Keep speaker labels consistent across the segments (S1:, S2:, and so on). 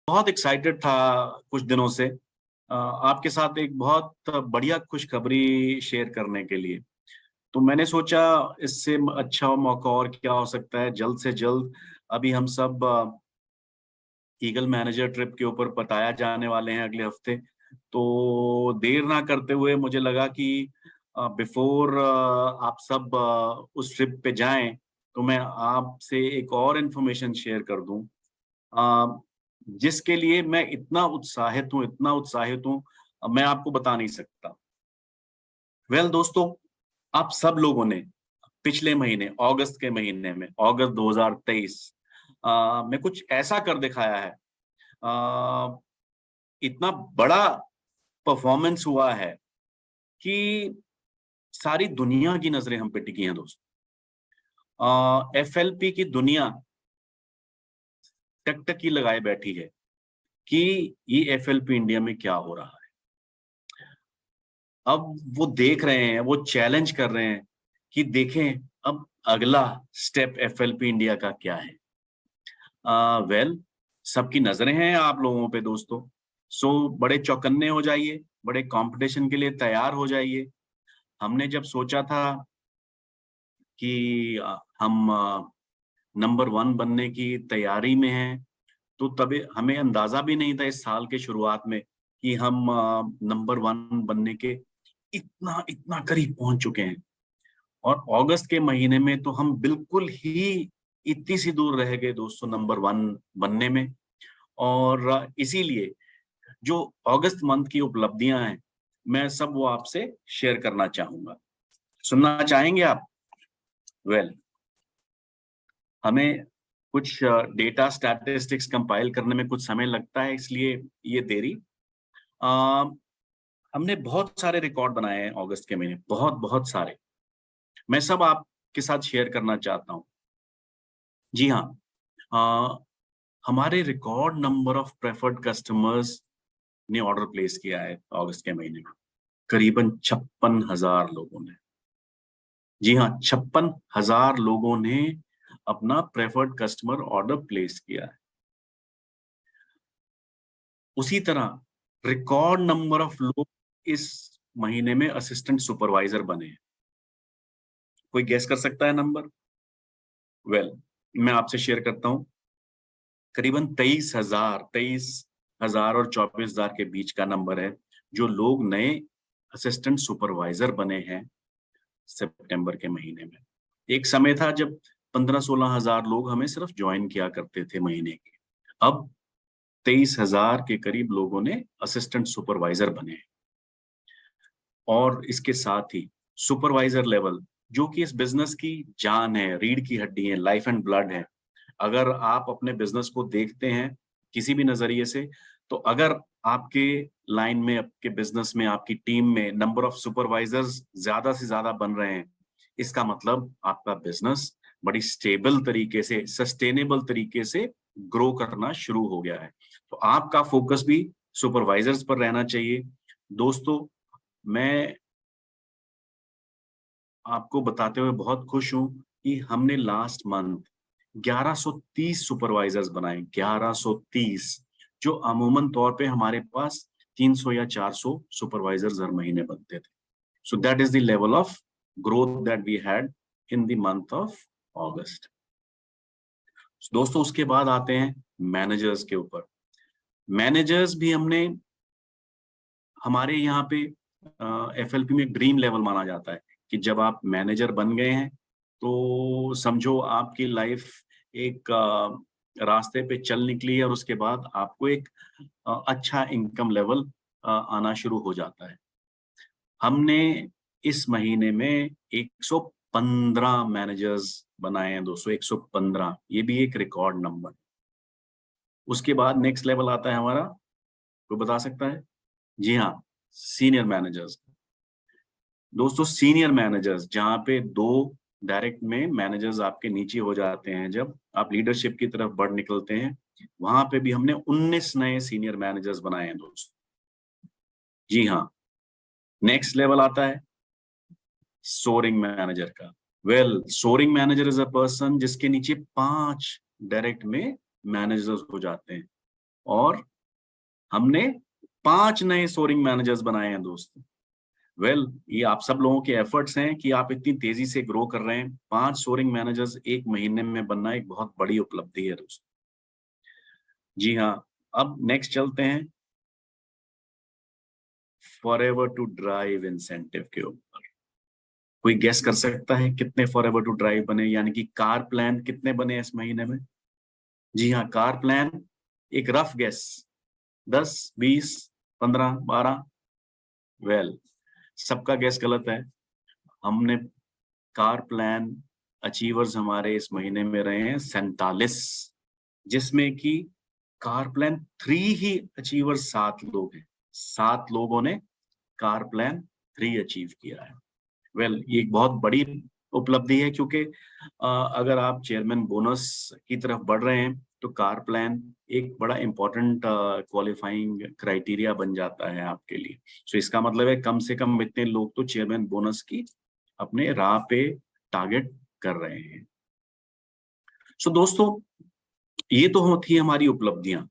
S1: बहुत एक्साइटेड था कुछ दिनों से आपके साथ एक बहुत बढ़िया खुशखबरी शेयर करने के लिए। तो मैंने सोचा इससे अच्छा मौका और क्या हो सकता है। जल्द से जल्द अभी हम सब ईगल मैनेजर ट्रिप के ऊपर बताया जाने वाले हैं अगले हफ्ते। तो देर ना करते हुए मुझे लगा कि बिफोर आप सब उस ट्रिप पे जाएं तो मैं आपसे एक और इन्फॉर्मेशन शेयर कर दूं, अ, जिसके लिए मैं इतना उत्साहित हूँ, मैं आपको बता नहीं सकता। दोस्तों, आप सब लोगों ने पिछले महीने अगस्त के महीने में अगस्त 2023 में कुछ ऐसा कर दिखाया है। इतना बड़ा परफॉर्मेंस हुआ है कि सारी दुनिया की नजरें हम पे टिकी हैं दोस्तों। एफएलपी की दुनिया टकटकी लगाए बैठी है कि ये एफएलपी इंडिया में क्या हो रहा है। अब वो देख रहे हैं, वो चैलेंज कर रहे हैं कि देखें अब अगला स्टेप एफएलपी इंडिया का क्या है। वेल सबकी नजरें हैं आप लोगों पे दोस्तों। सो बड़े चौकन्ने हो जाइए, बड़े कंपटीशन के लिए तैयार हो जाइए। हमने जब सोचा था कि हम नंबर 1 बनने की तैयारी में हैं, तो तभी हमें अंदाजा भी नहीं था इस साल के शुरुआत में कि हम नंबर 1 बनने के इतना इतना करीब पहुंच चुके हैं। और अगस्त के महीने में तो हम बिल्कुल ही इतनी सी दूर रह गए दोस्तों नंबर 1 बनने में। और इसीलिए जो अगस्त मंथ की उपलब्धियां हैं, मैं सब वो आपसे शेयर करना चाहूंगा। सुनना चाहेंगे आप? वेल हमें कुछ डेटा स्टैटिस्टिक्स कंपाइल करने में कुछ समय लगता है, इसलिए ये देरी। अ, हमने बहुत सारे रिकॉर्ड बनाए हैं अगस्त के महीने, बहुत बहुत सारे। मैं सब आपके साथ शेयर करना चाहता हूँ। जी हाँ, अ, हमारे record number of preferred customers ने ऑर्डर प्लेस किया है अगस्त के महीने में। करीबन 56,000 लोगों ने। जी हाँ, 56,000 लोगों ने अपना प्रेफर्ड कस्टमर ऑर्डर प्लेस किया है। उसी तरह रिकॉर्ड नंबर ऑफ लोग इस महीने में असिस्टेंट सुपरवाइजर बने हैं। कोई गेस कर सकता है नंबर? मैं आपसे शेयर करता हूं। करीबन 23,000 और 24,000 के बीच का नंबर है जो लोग नए असिस्टेंट सुपरवाइजर बने हैं सितंबर के महीने में। एक समय था जब 15-16 हजार लोग हमें सिर्फ ज्वाइन किया करते थे महीने के। अब 23,000 के करीब लोगों ने असिस्टेंट सुपरवाइजर बने हैं। और इसके साथ ही सुपरवाइजर लेवल, जो कि इस बिजनेस की जान है, रीढ़ की हड्डी है, लाइफ एंड ब्लड है। अगर आप अपने बिजनेस को देखते हैं किसी भी नजरिए से, तो अगर आपके लाइन में, आपके बिजनेस में, आपकी टीम में नंबर ऑफ सुपरवाइजर्स ज्यादा से ज्यादा बन रहे हैं, इसका मतलब आपका बिजनेस बड़ी स्टेबल तरीके से, सस्टेनेबल तरीके से ग्रो करना शुरू हो गया है। तो आपका फोकस भी सुपरवाइजर्स पर रहना चाहिए। दोस्तों, मैं आपको बताते हुए बहुत खुश हूं कि हमने लास्ट मंथ 1130 सुपरवाइजर्स बनाए। 1130, जो अमूमन तौर पे हमारे पास 300 या 400 सुपरवाइजर्स हर महीने बनते थे। So that is the level of growth that we had in the month of August. दोस्तों, उसके बाद आते हैं मैनेजर्स के ऊपर। मैनेजर्स भी हमने, हमारे यहाँ पे एफएलपी में ड्रीम लेवल माना जाता है कि जब आप मैनेजर बन गए हैं तो समझो आपकी लाइफ एक रास्ते पे चल निकली है, और उसके बाद आपको एक अच्छा इनकम लेवल आना शुरू हो जाता है। हमने इस महीने में 115 मैनेजर्स बनाए हैं दोस्तों। 115, ये भी एक रिकॉर्ड नंबर। उसके बाद नेक्स्ट लेवल आता है हमारा, कोई बता सकता है? जी हाँ, सीनियर मैनेजर्स। दोस्तों, सीनियर मैनेजर्स जहाँ पे 2 डायरेक्ट में मैनेजर्स आपके नीचे हो जाते हैं, जब आप लीडरशिप की तरफ बढ़ निकलते हैं, वहां पे भी हमने 19 नए सीनियर मैनेजर्स बनाए हैं दोस्तों। जी हाँ, नेक्स्ट लेवल आता है सोरिंग मैनेजर का। Sourcing manager is a person जिसके नीचे 5 डायरेक्ट में मैनेजर्स हो जाते हैं। और हमने 5 नए सोरिंग मैनेजर्स बनाए हैं दोस्तों। ये आप सब लोगों के एफर्ट्स हैं कि आप इतनी तेजी से ग्रो कर रहे हैं। 5 सोरिंग मैनेजर्स 1 महीने में बनना एक बहुत बड़ी उपलब्धि है दोस्तों। जी हाँ, अब नेक्स्ट चलते हैं फॉरएवर टू ड्राइव इंसेंटिव के ऊपर। कोई गेस कर सकता है कितने फॉरएवर टू ड्राइव बने, यानी कि कार प्लान कितने बने इस महीने में? जी हाँ, कार प्लान एक रफ गेस 10, 20, 15, 12। सबका गेस गलत है। हमने कार प्लान अचीवर्स हमारे इस महीने में रहे हैं 47, जिसमें कि कार प्लान 3 ही अचीवर्स 7 लोग हैं। 7 लोगों ने कार प्लान 3 अचीव किया है। ये एक बहुत बड़ी उपलब्धि है, क्योंकि अगर आप चेयरमैन बोनस की तरफ बढ़ रहे हैं तो कार प्लान एक बड़ा इंपॉर्टेंट क्वालिफाइंग क्राइटेरिया बन जाता है आपके लिए। सो इसका मतलब है कम से कम इतने लोग तो चेयरमैन बोनस की अपने राह पे टारगेट कर रहे हैं। सो दोस्तों, ये तो होती है हमारी उपलब्धियां,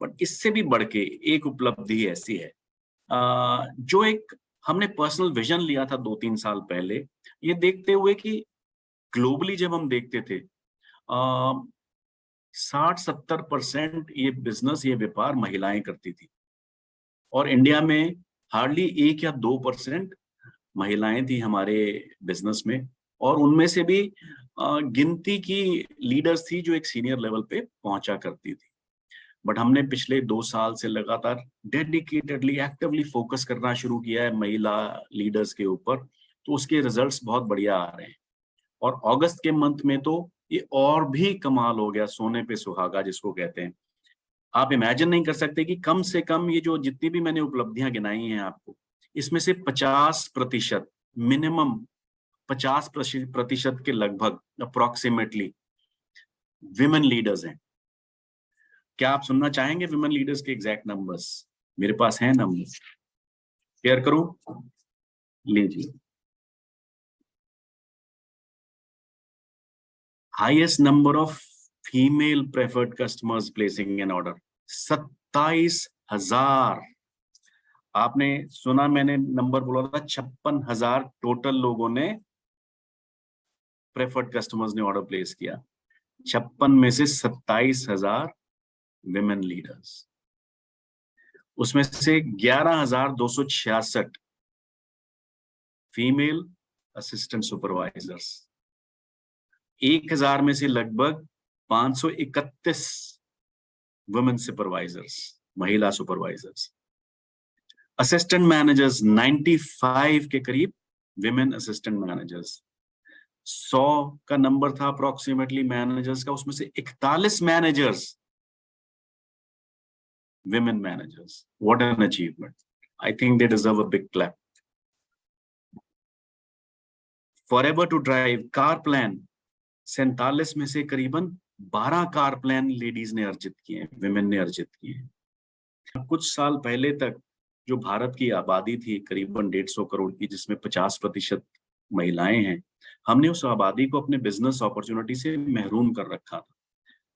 S1: बट इससे भी बढ़ के एक उपलब्धि ऐसी है जो एक हमने पर्सनल विजन लिया था 2-3 साल पहले, ये देखते हुए कि ग्लोबली जब हम देखते थे 60-70% ये बिजनेस, ये व्यापार महिलाएं करती थी, और इंडिया में हार्डली 1 या 2% महिलाएं थी हमारे बिजनेस में, और उनमें से भी गिनती की लीडर्स थी जो एक सीनियर लेवल पे पहुंचा करती थी। बट हमने पिछले 2 साल से लगातार डेडिकेटेडली एक्टिवली फोकस करना शुरू किया है महिला लीडर्स के ऊपर, तो उसके रिजल्ट्स बहुत बढ़िया आ रहे हैं। और अगस्त के मंथ में तो ये और भी कमाल हो गया, सोने पे सुहागा जिसको कहते हैं। आप इमेजिन नहीं कर सकते कि कम से कम ये जो जितनी भी मैंने उपलब्धियां गिनाई हैं आपको, इसमें से 50% मिनिमम 50% के लगभग अप्रोक्सीमेटली विमेन लीडर्स हैं। क्या आप सुनना चाहेंगे विमेन लीडर्स के एग्जैक्ट नंबर्स? मेरे पास है नंबर, शेयर करूं? लीजिए, highest number of female preferred customers placing an order 27,000। आपने सुना, मैंने नंबर बोला था 56,000 टोटल लोगों ने, प्रेफर्ड कस्टमर्स ने ऑर्डर प्लेस किया। 56 में से 27,000 विमेन लीडर्स, उसमें से 11,266 फीमेल असिस्टेंट सुपरवाइजर्स, 1,000 में से लगभग 531 वुमेन सुपरवाइजर्स, महिला सुपरवाइजर्स। असिस्टेंट मैनेजर्स 95 के करीब विमेन असिस्टेंट मैनेजर्स। 100 का नंबर था अप्रोक्सीमेटली मैनेजर्स का, उसमें से 41 managers women managers. What an achievement! I think they deserve a big clap. Forever to drive car plan 47 में से करीबन 12 कार प्लान लेडीज ने अर्जित किए हैं, विमेन ने अर्जित किए हैं। कुछ साल पहले तक जो भारत की आबादी थी करीबन 150 करोड़ की, जिसमें 50% महिलाएं हैं, हमने उस आबादी को अपने बिजनेस अपॉर्चुनिटी से महरूम कर रखा था।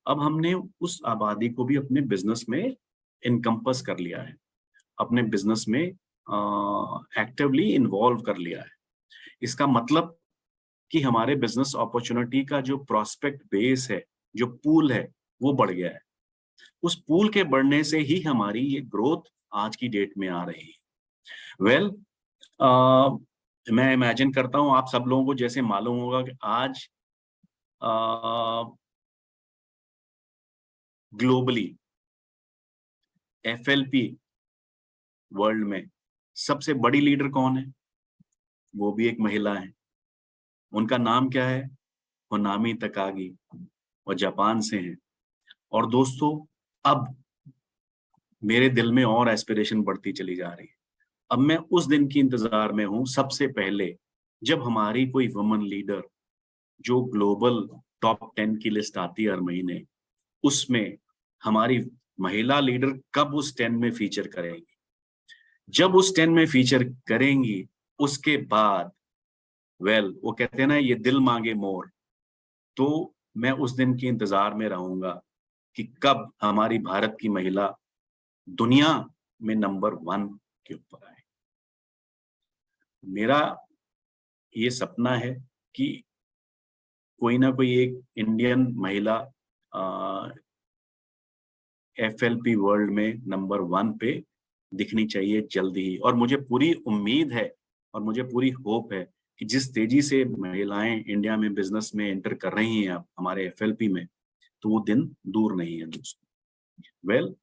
S1: अब हमने उस आबादी को भी अपने बिजनेस में इनकम्पस कर लिया है, अपने बिजनेस में एक्टिवली इन्वॉल्व कर लिया है। इसका मतलब कि हमारे बिजनेस अपॉर्चुनिटी का जो प्रोस्पेक्ट बेस है, जो पूल है, वो बढ़ गया है। उस पूल के बढ़ने से ही हमारी ये ग्रोथ आज की डेट में आ रही है। मैं इमेजिन करता हूं आप सब लोगों को जैसे मालूम होगा कि आज ग्लोबली एफएलपी वर्ल्ड में सबसे बड़ी लीडर कौन है? वो भी एक महिला है। उनका नाम क्या है? होनामी तकागी, और जापान से हैं। और दोस्तों, अब मेरे दिल में और एस्पिरेशन बढ़ती चली जा रही है। अब मैं उस दिन की इंतजार में हूं, सबसे पहले जब हमारी कोई वुमन लीडर जो ग्लोबल टॉप 10 की लिस्ट आती है हर महीने, उसमें हमारी महिला लीडर कब उस 10 में फीचर करेंगी। जब उस 10 में फीचर करेंगी, उसके बाद वो कहते हैं ना, ये दिल मांगे मोर, तो मैं उस दिन के इंतजार में रहूंगा कि कब हमारी भारत की महिला दुनिया में नंबर 1 के ऊपर आए। मेरा ये सपना है कि कोई ना कोई एक इंडियन महिला FLP वर्ल्ड में नंबर 1 पे दिखनी चाहिए जल्दी ही। और मुझे पूरी उम्मीद है और मुझे पूरी होप है कि जिस तेजी से महिलाएं इंडिया में बिजनेस में एंटर कर रही हैं अब हमारे FLP में, तो वो दिन दूर नहीं है दोस्तों। वेल,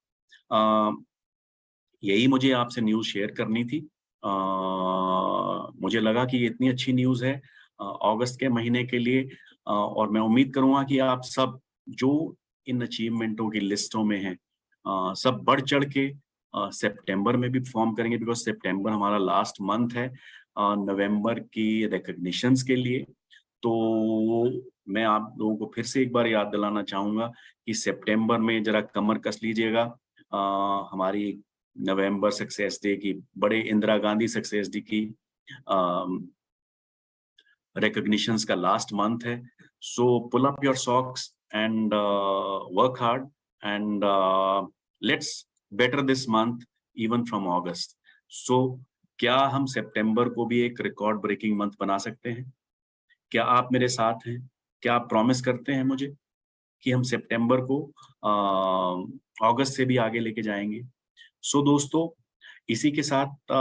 S1: यही मुझे आपसे न्यूज़ शेयर करनी थी। मुझे लगा कि ये इतनी अच्छी न्यूज़ है अगस्त के महीने के लिए, और मैं उम्मीद करूंगा कि आप सब जो इन अचीवमेंटों की लिस्टों में हैं, सब बढ़ चढ़ के सितंबर में भी परफॉर्म करेंगे, बिकॉज सितंबर हमारा लास्ट मंथ है नवंबर की रिकॉग्निशंस के लिए। तो मैं आप लोगों को फिर से एक बार याद दिलाना चाहूंगा कि सितंबर में जरा कमर कस लीजिएगा। हमारी नवंबर सक्सेस डे की, बड़े इंदिरा गांधी सक्सेस डे की रिकॉग्निशंस का लास्ट मंथ है। So pull up your socks and work hard and let's better this month even from August. So क्या हम सितंबर को भी एक रिकॉर्ड ब्रेकिंग मंथ बना सकते हैं? क्या आप मेरे साथ हैं? क्या आप प्रॉमिस करते हैं मुझे कि हम सितंबर को अगस्त से भी आगे लेके जाएंगे? सो दोस्तों, इसी के साथ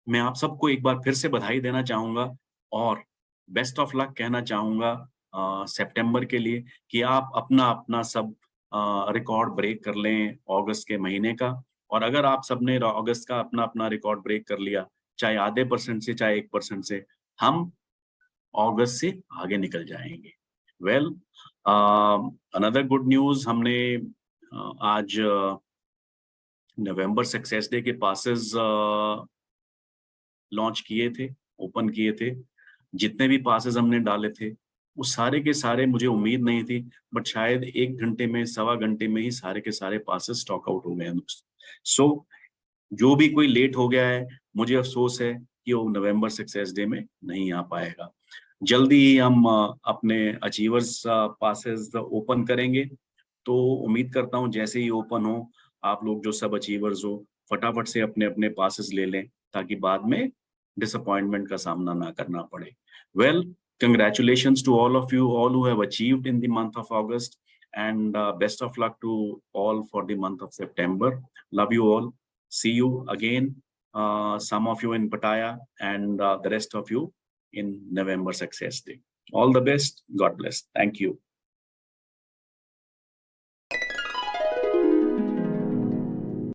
S1: मैं आप सबको एक बार फिर से बधाई देना चाहूंगा और बेस्ट ऑफ लक कहना चाहूंगा सितंबर के लिए, कि आप अपना अपना सब रिकॉर्ड ब्रेक कर लें अगस्त के महीने का। और अगर आप सबने अगस्त का अपना अपना रिकॉर्ड ब्रेक कर लिया, चाहे आधे % से चाहे 1% से, हम अगस्त से आगे निकल जाएंगे। वेल, अनदर गुड न्यूज, हमने आज नवंबर सक्सेस डे के पासेस लॉन्च किए थे, ओपन किए थे। जितने भी पासेस हमने डाले थे वो सारे के सारे, मुझे उम्मीद नहीं थी बट शायद 1 घंटे में, सवा घंटे में ही सारे के सारे पासेस स्टॉक आउट हो गए हैं दोस्तों। सो जो भी कोई लेट हो गया है, मुझे अफसोस है कि वो नवंबर सक्सेस डे में नहीं आ पाएगा। जल्दी ही हम अपने अचीवर्स पासेस ओपन करेंगे। तो उम्मीद करता हूँ जैसे ही ओपन हो, आप लोग जो सब अचीवर्स हो फटाफट से अपने अपने पासेस ले लें, ताकि बाद में डिसअपॉइंटमेंट का सामना ना करना पड़े। Well, congratulations to all of you, all who have achieved in the month of August, and best of luck to all for the month of September. Love you all. See you again, some of you in Pattaya and the rest of you in November Success Day. All the best. God bless. Thank you.